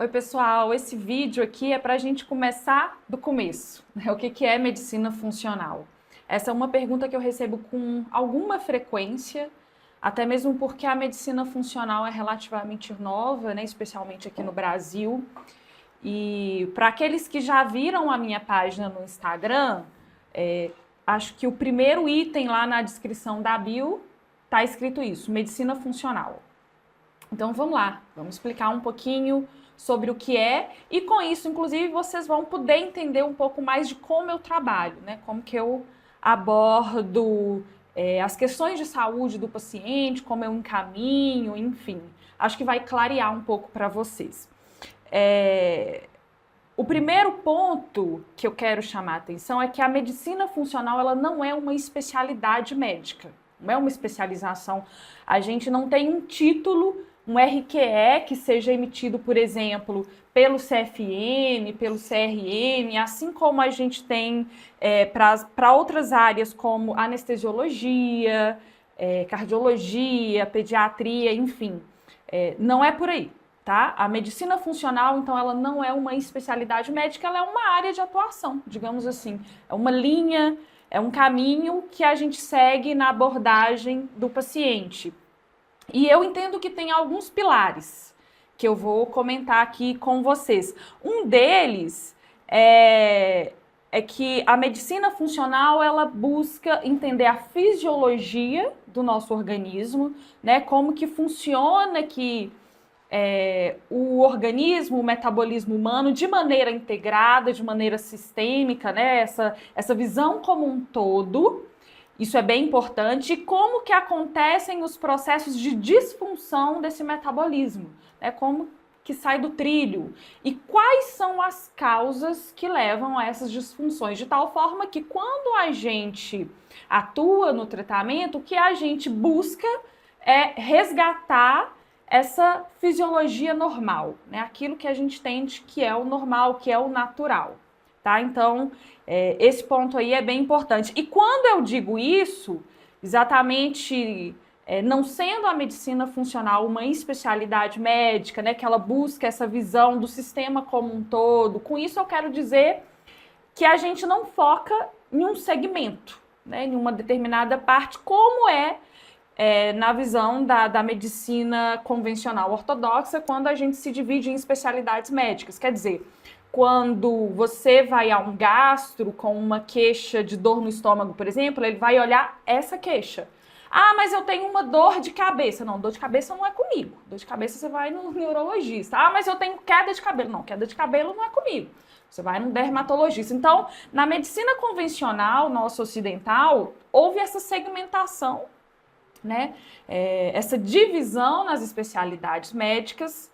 Oi, pessoal, esse vídeo aqui é para a gente começar do começo, né? O que é medicina funcional? Essa é uma pergunta que eu recebo com alguma frequência, até mesmo porque a medicina funcional é relativamente nova, né? Especialmente aqui no Brasil. E para aqueles que já viram a minha página no Instagram, acho que o primeiro item lá na descrição da bio está escrito isso, medicina funcional. Então vamos lá, vamos explicar um pouquinho sobre o que é e com isso, inclusive, vocês vão poder entender um pouco mais de como eu trabalho, né? Como que eu abordo as questões de saúde do paciente, como eu encaminho, enfim. Acho que vai clarear um pouco para vocês. O primeiro ponto que eu quero chamar a atenção é que a medicina funcional ela não é uma especialidade médica, não é uma especialização. A gente não tem um título, um RQE que seja emitido, por exemplo, pelo CFM, pelo CRM, assim como a gente tem para outras áreas como anestesiologia, cardiologia, pediatria, enfim. Não é por aí. Tá? A medicina funcional, então, ela não é uma especialidade médica, ela é uma área de atuação, digamos assim. É uma linha, é um caminho que a gente segue na abordagem do paciente. E eu entendo que tem alguns pilares que eu vou comentar aqui com vocês. Um deles é que a medicina funcional, ela busca entender a fisiologia do nosso organismo, né? Como que funciona o organismo, o metabolismo humano de maneira integrada, de maneira sistêmica, né? Essa visão como um todo, isso é bem importante. E como que acontecem os processos de disfunção desse metabolismo, né? Como que sai do trilho e quais são as causas que levam a essas disfunções, de tal forma que quando a gente atua no tratamento, o que a gente busca é resgatar essa fisiologia normal, né? Aquilo que a gente entende que é o normal, que é o natural, tá? Então, esse ponto aí é bem importante. E quando eu digo isso, exatamente não sendo a medicina funcional uma especialidade médica, né? Que ela busca essa visão do sistema como um todo, com isso eu quero dizer que a gente não foca em um segmento, né? Em uma determinada parte, como na visão da medicina convencional ortodoxa, quando a gente se divide em especialidades médicas. Quer dizer, quando você vai a um gastro com uma queixa de dor no estômago, por exemplo, ele vai olhar essa queixa. Ah, mas eu tenho uma dor de cabeça. Não, dor de cabeça não é comigo. Dor de cabeça você vai no neurologista. Ah, mas eu tenho queda de cabelo. Não, queda de cabelo não é comigo. Você vai no dermatologista. Então, na medicina convencional, nossa ocidental, houve essa segmentação, né? Essa divisão nas especialidades médicas,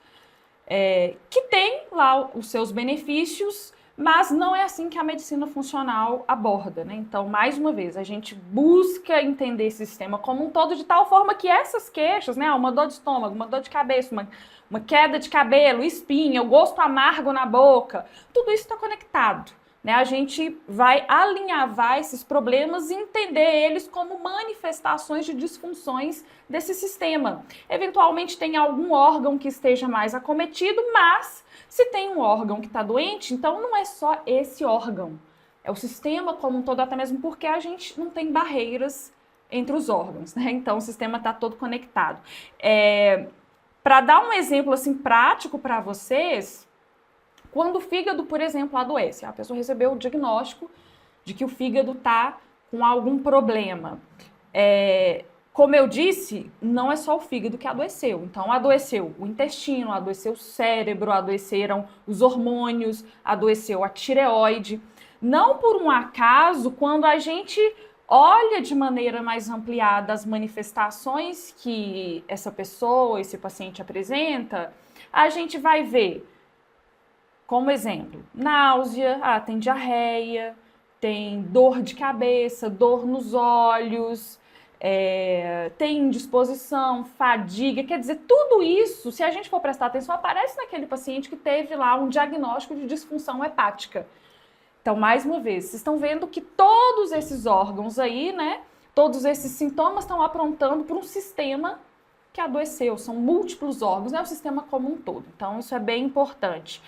que tem lá os seus benefícios, mas não é assim que a medicina funcional aborda, né? Então, mais uma vez, a gente busca entender esse sistema como um todo de tal forma que essas queixas, né? Uma dor de estômago, uma dor de cabeça, uma queda de cabelo, espinha, o gosto amargo na boca, tudo isso está conectado. Né, a gente vai alinhavar esses problemas e entender eles como manifestações de disfunções desse sistema. Eventualmente tem algum órgão que esteja mais acometido, mas se tem um órgão que está doente, então não é só esse órgão. É o sistema como um todo, até mesmo porque a gente não tem barreiras entre os órgãos, né? Então o sistema está todo conectado. Para dar um exemplo assim, prático para vocês, quando o fígado, por exemplo, adoece, a pessoa recebeu o diagnóstico de que o fígado está com algum problema. Como eu disse, não é só o fígado que adoeceu. Então, adoeceu o intestino, adoeceu o cérebro, adoeceram os hormônios, adoeceu a tireoide. Não por um acaso, quando a gente olha de maneira mais ampliada as manifestações que essa pessoa, esse paciente apresenta, a gente vai ver, como exemplo, náusea, tem diarreia, tem dor de cabeça, dor nos olhos, tem indisposição, fadiga. Quer dizer, tudo isso, se a gente for prestar atenção, aparece naquele paciente que teve lá um diagnóstico de disfunção hepática. Então, mais uma vez, vocês estão vendo que todos esses órgãos aí, né, todos esses sintomas estão apontando para um sistema que adoeceu, são múltiplos órgãos, não é o sistema como um todo. Então, isso é bem importante.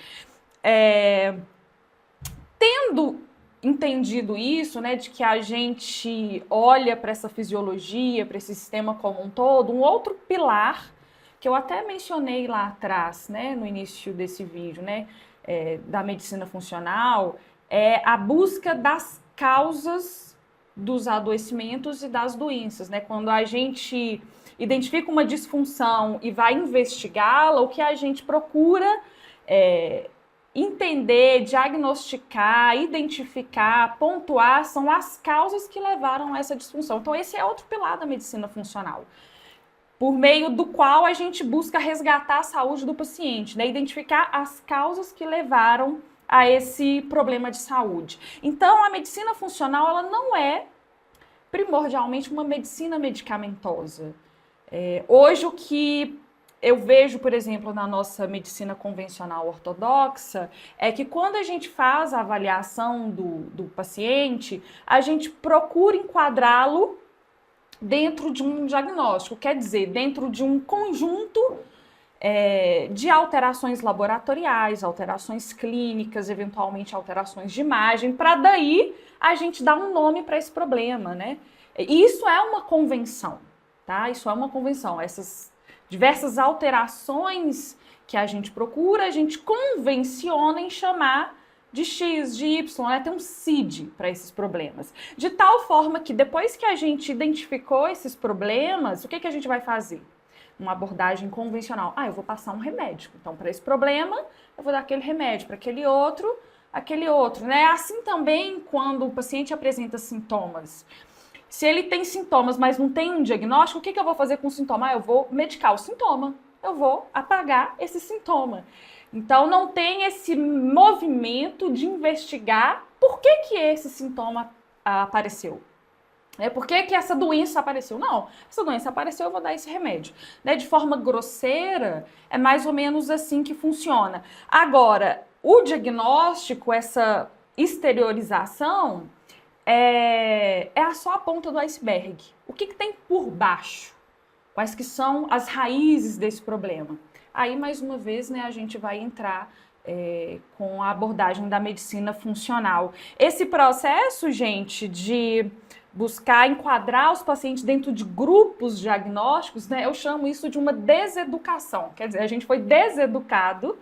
Tendo entendido isso, né, de que a gente olha para essa fisiologia, para esse sistema como um todo, um outro pilar que eu até mencionei lá atrás, né, no início desse vídeo, né, da medicina funcional, é a busca das causas dos adoecimentos e das doenças, né? Quando a gente identifica uma disfunção e vai investigá-la, o que a gente procura entender, diagnosticar, identificar, pontuar são as causas que levaram a essa disfunção. Então, esse é outro pilar da medicina funcional, por meio do qual a gente busca resgatar a saúde do paciente, né? Identificar as causas que levaram a esse problema de saúde. Então, a medicina funcional, ela não é primordialmente uma medicina medicamentosa. Hoje, o que eu vejo, por exemplo, na nossa medicina convencional ortodoxa, é que quando a gente faz a avaliação do paciente, a gente procura enquadrá-lo dentro de um diagnóstico, quer dizer, dentro de um conjunto de alterações laboratoriais, alterações clínicas, eventualmente alterações de imagem, para daí a gente dar um nome para esse problema, né? Isso é uma convenção, tá? Isso é uma convenção. Essas diversas alterações que a gente procura, a gente convenciona em chamar de X, de Y, né? Tem um CID para esses problemas. De tal forma que depois que a gente identificou esses problemas, o que a gente vai fazer? Uma abordagem convencional. Eu vou passar um remédio. Então, para esse problema, eu vou dar aquele remédio. Para aquele outro, né? Assim também, quando o paciente apresenta sintomas. Se ele tem sintomas, mas não tem um diagnóstico, o que eu vou fazer com o sintoma? Eu vou medicar o sintoma. Eu vou apagar esse sintoma. Então, não tem esse movimento de investigar por que esse sintoma apareceu. Por que essa doença apareceu? Não, essa doença apareceu, eu vou dar esse remédio. De forma grosseira, é mais ou menos assim que funciona. Agora, o diagnóstico, essa exteriorização, é só a ponta do iceberg. O que tem por baixo? Quais que são as raízes desse problema? Aí, mais uma vez, né, a gente vai entrar com a abordagem da medicina funcional. Esse processo, gente, de buscar enquadrar os pacientes dentro de grupos diagnósticos, né, eu chamo isso de uma deseducação. Quer dizer, a gente foi deseducado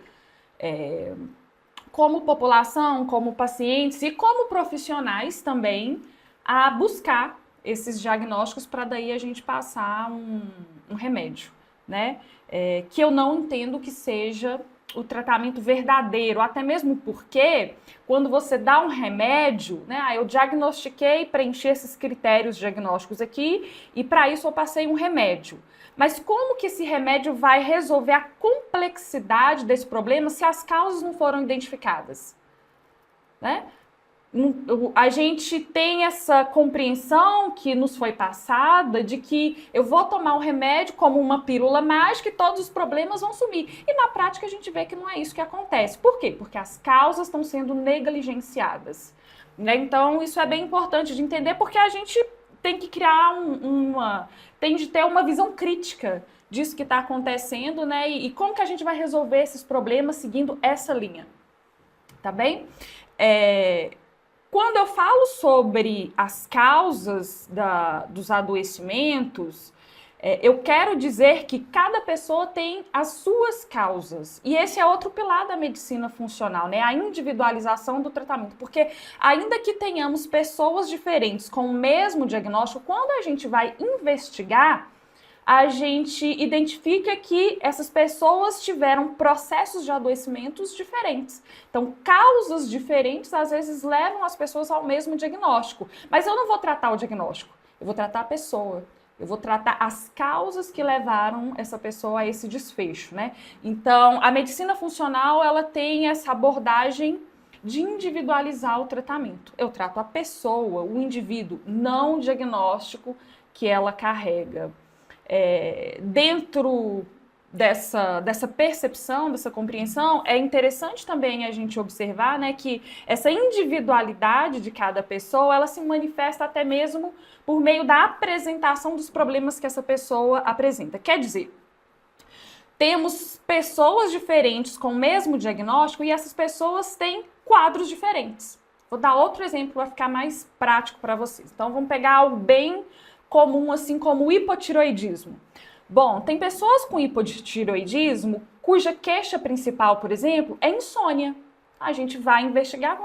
como população, como pacientes e como profissionais também a buscar esses diagnósticos para daí a gente passar um remédio, né? Que eu não entendo que seja o tratamento verdadeiro, até mesmo porque quando você dá um remédio, né, eu diagnostiquei, preenchi esses critérios diagnósticos aqui e para isso eu passei um remédio. Mas como que esse remédio vai resolver a complexidade desse problema se as causas não foram identificadas? Né? A gente tem essa compreensão que nos foi passada de que eu vou tomar um remédio como uma pílula mágica e todos os problemas vão sumir. E na prática a gente vê que não é isso que acontece. Por quê? Porque as causas estão sendo negligenciadas. Né? Então isso é bem importante de entender porque a gente tem que criar tem de ter uma visão crítica disso que está acontecendo, né? E como que a gente vai resolver esses problemas seguindo essa linha. Tá bem? Quando eu falo sobre as causas dos adoecimentos, eu quero dizer que cada pessoa tem as suas causas. E esse é outro pilar da medicina funcional, né? A individualização do tratamento. Porque ainda que tenhamos pessoas diferentes com o mesmo diagnóstico, quando a gente vai investigar, a gente identifica que essas pessoas tiveram processos de adoecimentos diferentes. Então, causas diferentes, às vezes, levam as pessoas ao mesmo diagnóstico. Mas eu não vou tratar o diagnóstico, eu vou tratar a pessoa. Eu vou tratar as causas que levaram essa pessoa a esse desfecho, né? Então, a medicina funcional, ela tem essa abordagem de individualizar o tratamento. Eu trato a pessoa, o indivíduo, não o diagnóstico que ela carrega. Dentro dessa percepção, dessa compreensão, é interessante também a gente observar, né, que essa individualidade de cada pessoa, ela se manifesta até mesmo por meio da apresentação dos problemas que essa pessoa apresenta. Quer dizer, temos pessoas diferentes com o mesmo diagnóstico e essas pessoas têm quadros diferentes. Vou dar outro exemplo para ficar mais prático para vocês. Então, vamos pegar algo bem comum, assim como o hipotireoidismo. Bom, tem pessoas com hipotireoidismo cuja queixa principal, por exemplo, é insônia. A gente vai investigar,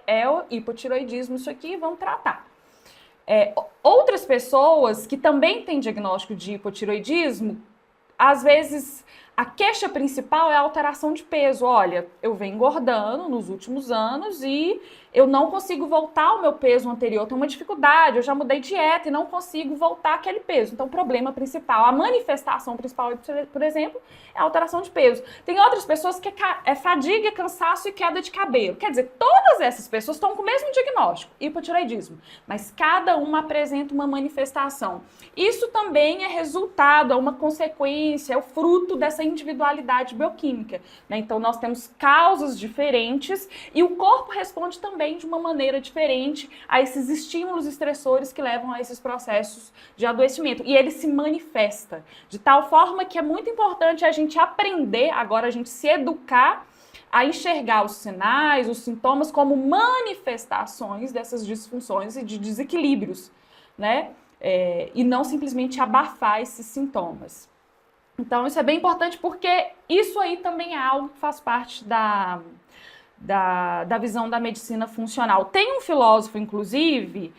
é o hipotireoidismo isso aqui, vamos tratar. Outras pessoas que também têm diagnóstico de hipotireoidismo, às vezes a queixa principal é a alteração de peso. Olha, eu venho engordando nos últimos anos e eu não consigo voltar ao meu peso anterior. Eu tenho uma dificuldade, eu já mudei dieta e não consigo voltar àquele peso. Então, o problema principal, a manifestação principal, por exemplo, é a alteração de peso. Tem outras pessoas que é fadiga, cansaço e queda de cabelo. Quer dizer, todas essas pessoas estão com o mesmo diagnóstico, hipotireoidismo, mas cada uma apresenta uma manifestação. Isso também é resultado, é uma consequência, é o fruto dessa individualidade bioquímica, né? Então, nós temos causas diferentes e o corpo responde também de uma maneira diferente a esses estímulos estressores que levam a esses processos de adoecimento. E ele se manifesta de tal forma que é muito importante a gente aprender, agora a gente se educar a enxergar os sinais, os sintomas como manifestações dessas disfunções e de desequilíbrios, né? E não simplesmente abafar esses sintomas. Então, isso é bem importante porque isso aí também é algo que faz parte da visão da medicina funcional. Tem um filósofo, inclusive,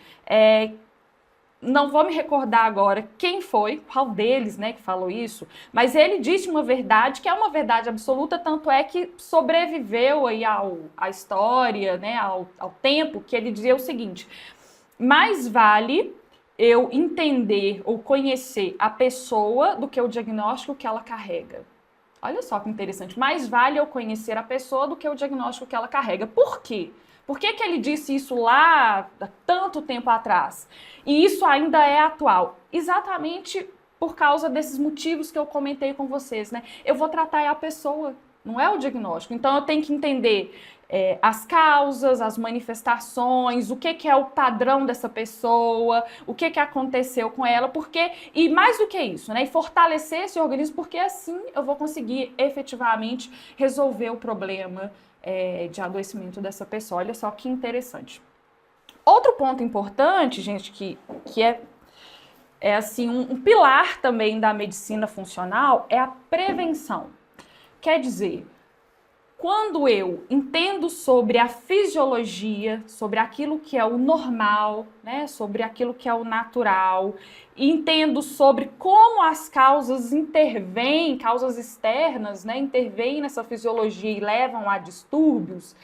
não vou me recordar agora quem foi, qual deles, né, que falou isso, mas ele disse uma verdade que é uma verdade absoluta, tanto é que sobreviveu aí à história, né, ao tempo, que ele dizia o seguinte: mais vale eu entender ou conhecer a pessoa do que o diagnóstico que ela carrega. Olha só que interessante. Mais vale eu conhecer a pessoa do que o diagnóstico que ela carrega. Por quê? Por que ele disse isso lá há tanto tempo atrás? E isso ainda é atual? Exatamente por causa desses motivos que eu comentei com vocês, né? Eu vou tratar a pessoa, não é o diagnóstico. Então eu tenho que entender as causas, as manifestações, o que é o padrão dessa pessoa, o que aconteceu com ela, porque, e mais do que isso, né, e fortalecer esse organismo, porque assim eu vou conseguir efetivamente resolver o problema de adoecimento dessa pessoa. Olha só que interessante. Outro ponto importante, gente, que é assim, um pilar também da medicina funcional é a prevenção. Quer dizer, quando eu entendo sobre a fisiologia, sobre aquilo que é o normal, né, sobre aquilo que é o natural, e entendo sobre como as causas intervêm, causas externas, né, intervêm nessa fisiologia e levam a distúrbios,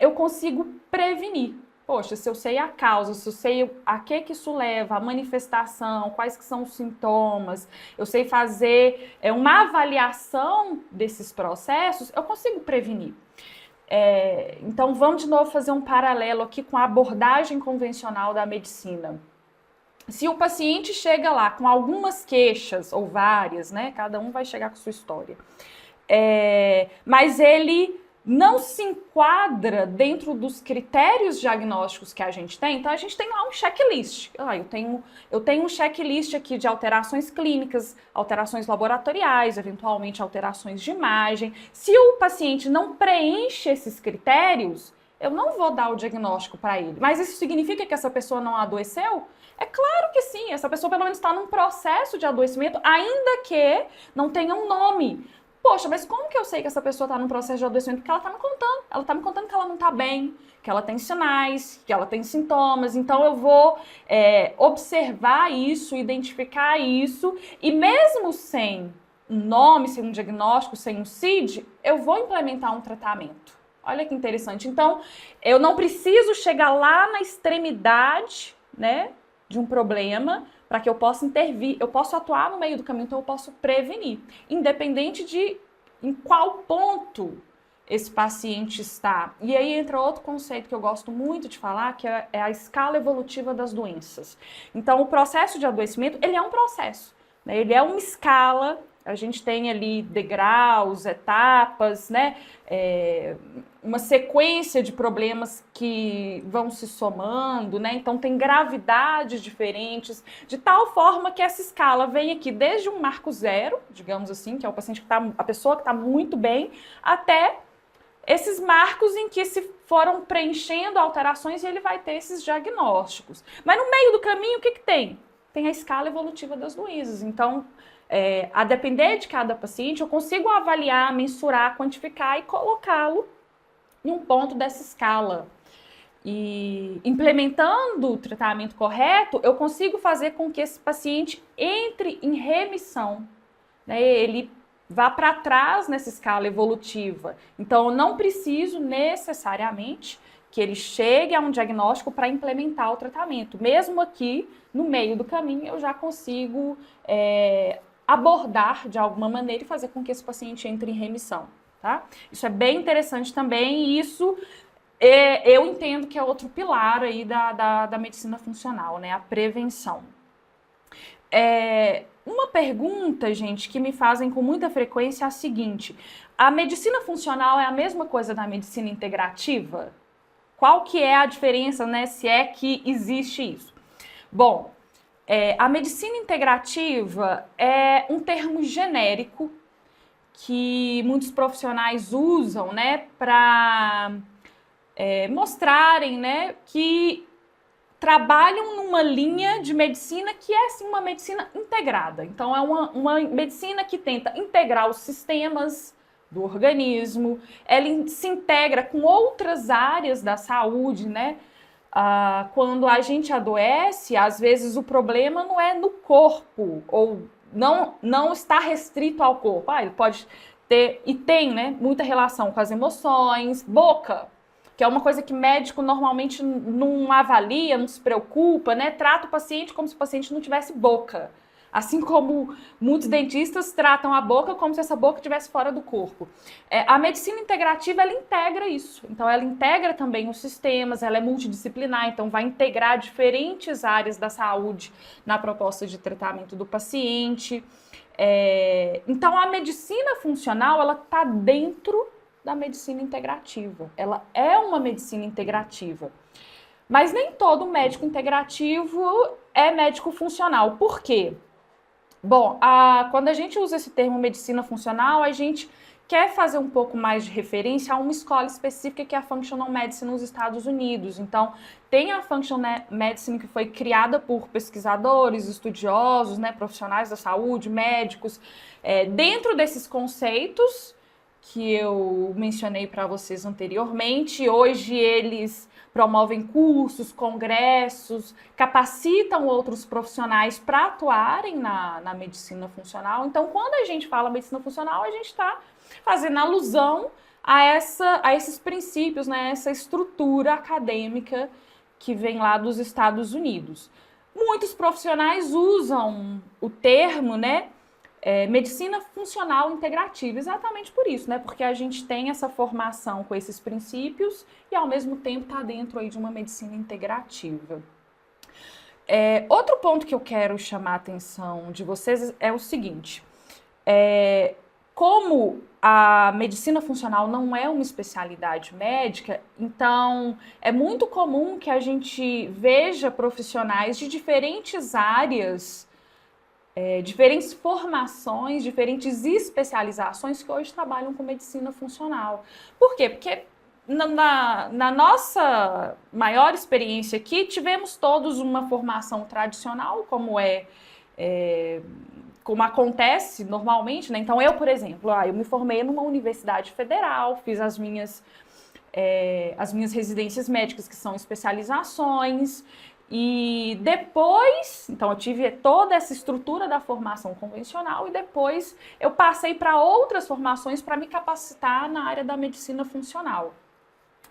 eu consigo prevenir. Poxa, se eu sei a causa, se eu sei a que isso leva, a manifestação, quais que são os sintomas, eu sei fazer uma avaliação desses processos, eu consigo prevenir. Então, vamos de novo fazer um paralelo aqui com a abordagem convencional da medicina. Se o paciente chega lá com algumas queixas, ou várias, né? Cada um vai chegar com sua história. Mas ele não se enquadra dentro dos critérios diagnósticos que a gente tem, então a gente tem lá um checklist. Eu tenho um checklist aqui de alterações clínicas, alterações laboratoriais, eventualmente alterações de imagem. Se o paciente não preenche esses critérios, eu não vou dar o diagnóstico para ele. Mas isso significa que essa pessoa não adoeceu? É claro que sim, essa pessoa pelo menos está num processo de adoecimento, ainda que não tenha um nome. Poxa, mas como que eu sei que essa pessoa está num processo de adoecimento? Porque ela está me contando. Ela está me contando que ela não está bem, que ela tem sinais, que ela tem sintomas. Então eu vou observar isso, identificar isso. E mesmo sem um nome, sem um diagnóstico, sem um CID, eu vou implementar um tratamento. Olha que interessante. Então, eu não preciso chegar lá na extremidade, né, de um problema para que eu possa intervir, eu posso atuar no meio do caminho, então eu posso prevenir, independente de em qual ponto esse paciente está. E aí entra outro conceito que eu gosto muito de falar, que é a escala evolutiva das doenças. Então, o processo de adoecimento, ele é um processo, né? Ele é uma escala A gente tem ali degraus, etapas, né? Uma sequência de problemas que vão se somando, né? Então tem gravidades diferentes, de tal forma que essa escala vem aqui desde um marco zero, digamos assim, que é o paciente que a pessoa que está muito bem, até esses marcos em que se foram preenchendo alterações e ele vai ter esses diagnósticos. Mas no meio do caminho, o que tem? Tem a escala evolutiva das Luizas. Então, a depender de cada paciente, eu consigo avaliar, mensurar, quantificar e colocá-lo em um ponto dessa escala. E implementando o tratamento correto, eu consigo fazer com que esse paciente entre em remissão, né? Ele vá para trás nessa escala evolutiva. Então, eu não preciso necessariamente que ele chegue a um diagnóstico para implementar o tratamento. Mesmo aqui, no meio do caminho, eu já consigo abordar de alguma maneira e fazer com que esse paciente entre em remissão. Tá? Isso é bem interessante também e isso eu entendo que é outro pilar aí da medicina funcional, né? A prevenção. Uma pergunta, gente, que me fazem com muita frequência é a seguinte: a medicina funcional é a mesma coisa da medicina integrativa? Qual que é a diferença, né, se é que existe isso? Bom, a medicina integrativa é um termo genérico que muitos profissionais usam, né, para mostrarem, né, que trabalham numa linha de medicina que é, sim, uma medicina integrada. Então, é uma medicina que tenta integrar os sistemas do organismo, ela se integra com outras áreas da saúde, né? Quando a gente adoece, às vezes o problema não é no corpo, ou não está restrito ao corpo. Ele pode ter, e tem, né, muita relação com as emoções, boca, que é uma coisa que médico normalmente não avalia, não se preocupa, né? Trata o paciente como se o paciente não tivesse boca. Assim como muitos dentistas tratam a boca como se essa boca estivesse fora do corpo. A medicina integrativa, ela integra isso. Então, ela integra também os sistemas, ela é multidisciplinar, então vai integrar diferentes áreas da saúde na proposta de tratamento do paciente. Então, a medicina funcional, ela está dentro da medicina integrativa. Ela é uma medicina integrativa. Mas nem todo médico integrativo é médico funcional. Por quê? Bom, quando a gente usa esse termo medicina funcional, a gente quer fazer um pouco mais de referência a uma escola específica que é a Functional Medicine nos Estados Unidos. Então, tem a Functional Medicine que foi criada por pesquisadores, estudiosos, né, profissionais da saúde, médicos. Dentro desses conceitos que eu mencionei para vocês anteriormente, hoje eles promovem cursos, congressos, capacitam outros profissionais para atuarem na medicina funcional. Então, quando a gente fala medicina funcional, a gente está fazendo alusão a esses princípios, né, essa estrutura acadêmica que vem lá dos Estados Unidos. Muitos profissionais usam o termo, né, medicina funcional integrativa, exatamente por isso, né? Porque a gente tem essa formação com esses princípios e, ao mesmo tempo, está dentro aí de uma medicina integrativa. Outro ponto que eu quero chamar a atenção de vocês é o seguinte: como a medicina funcional não é uma especialidade médica, então é muito comum que a gente veja profissionais de diferentes áreas, diferentes formações, diferentes especializações que hoje trabalham com medicina funcional. Por quê? Porque na nossa maior experiência aqui, tivemos todos uma formação tradicional, como acontece normalmente, né? Então, eu, por exemplo, eu me formei numa universidade federal, fiz as minhas residências médicas, que são especializações. E depois, então eu tive toda essa estrutura da formação convencional e depois eu passei para outras formações para me capacitar na área da medicina funcional.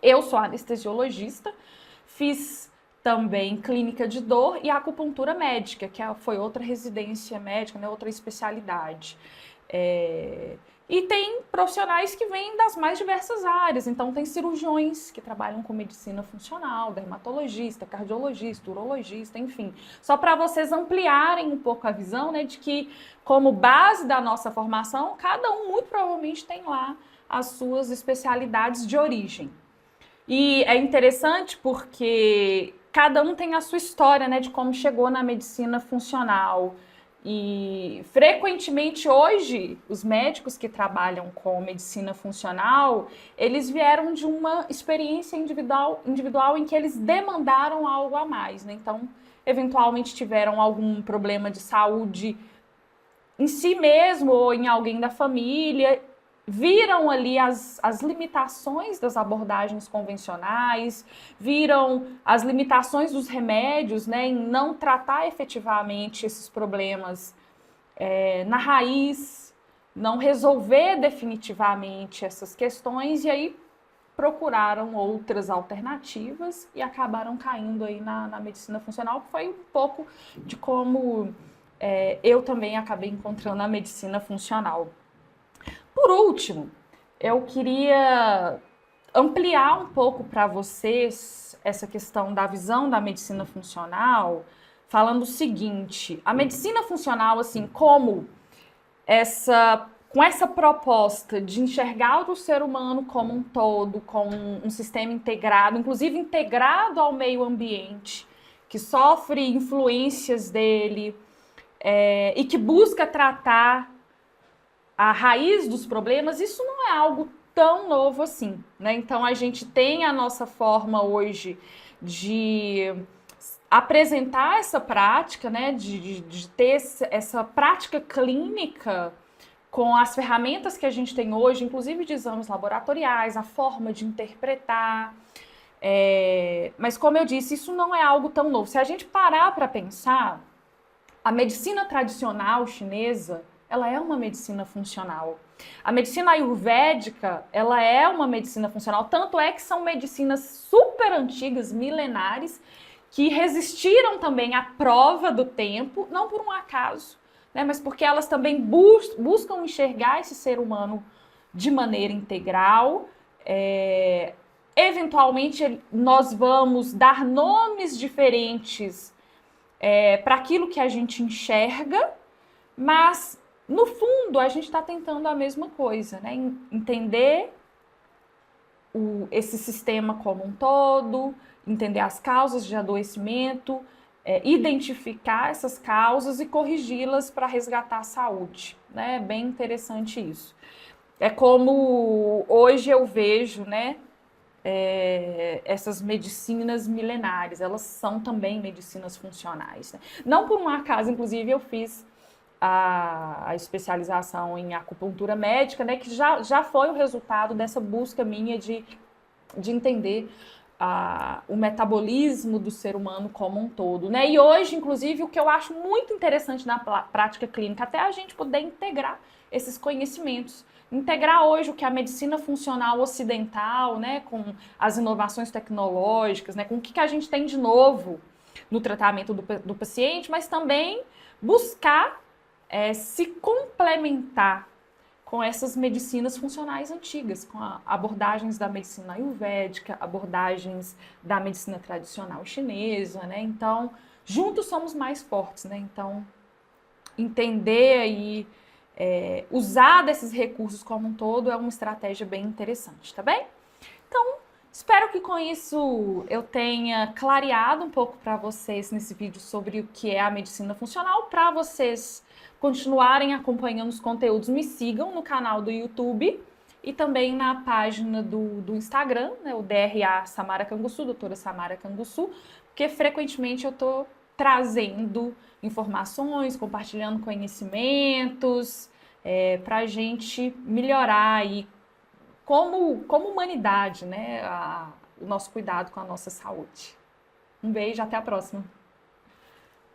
Eu sou anestesiologista, fiz também clínica de dor e acupuntura médica, que foi outra residência médica, né, outra especialidade. E tem profissionais que vêm das mais diversas áreas, então tem cirurgiões que trabalham com medicina funcional, dermatologista, cardiologista, urologista, enfim. Só para vocês ampliarem um pouco a visão, né, de que como base da nossa formação, cada um muito provavelmente tem lá as suas especialidades de origem. E é interessante porque cada um tem a sua história, né, de como chegou na medicina funcional. E frequentemente hoje, os médicos que trabalham com medicina funcional, eles vieram de uma experiência individual em que eles demandaram algo a mais, né? Então, eventualmente tiveram algum problema de saúde em si mesmo ou em alguém da família, viram ali as limitações das abordagens convencionais, viram as limitações dos remédios, né, em não tratar efetivamente esses problemas na raiz, não resolver definitivamente essas questões, e aí procuraram outras alternativas e acabaram caindo aí na medicina funcional, que foi um pouco de como eu também acabei encontrando a medicina funcional. Por último, eu queria ampliar um pouco para vocês essa questão da visão da medicina funcional, falando o seguinte: a medicina funcional, assim, como com essa proposta de enxergar o ser humano como um todo, como um sistema integrado, inclusive integrado ao meio ambiente, que sofre influências dele, e que busca tratar a raiz dos problemas, isso não é algo tão novo assim, né? Então a gente tem a nossa forma hoje de apresentar essa prática, né? De ter essa prática clínica com as ferramentas que a gente tem hoje, inclusive de exames laboratoriais, a forma de interpretar. Mas como eu disse, isso não é algo tão novo. Se a gente parar para pensar, a medicina tradicional chinesa, ela é uma medicina funcional. A medicina ayurvédica, ela é uma medicina funcional, tanto é que são medicinas super antigas, milenares, que resistiram também à prova do tempo, não por um acaso, né, mas porque elas também buscam enxergar esse ser humano de maneira integral. Eventualmente, nós vamos dar nomes diferentes para aquilo que a gente enxerga, mas no fundo a gente está tentando a mesma coisa, né? Entender esse sistema como um todo, entender as causas de adoecimento, identificar essas causas e corrigi-las para resgatar a saúde, né? É bem interessante isso. É como hoje eu vejo, né? Essas medicinas milenares, elas são também medicinas funcionais, né? Não por um acaso, inclusive, eu fiz a especialização em acupuntura médica, né, que já foi o resultado dessa busca minha de entender o metabolismo do ser humano como um todo, né? E hoje, inclusive, o que eu acho muito interessante na prática clínica, até a gente poder integrar esses conhecimentos, integrar hoje o que a medicina funcional ocidental, né, com as inovações tecnológicas, né, com o que a gente tem de novo no tratamento do paciente, mas também buscar se complementar com essas medicinas funcionais antigas, com abordagens da medicina ayurvédica, abordagens da medicina tradicional chinesa, né? Então, juntos somos mais fortes, né? Então, entender e usar desses recursos como um todo é uma estratégia bem interessante, tá bem? Então, espero que com isso eu tenha clareado um pouco para vocês nesse vídeo sobre o que é a medicina funcional. Para vocês continuarem acompanhando os conteúdos, me sigam no canal do YouTube e também na página do Instagram, né, o DRA Samara Canguçu, doutora Samara Canguçu, porque frequentemente eu estou trazendo informações, compartilhando conhecimentos, para a gente melhorar aí como humanidade, né, o nosso cuidado com a nossa saúde. Um beijo, até a próxima.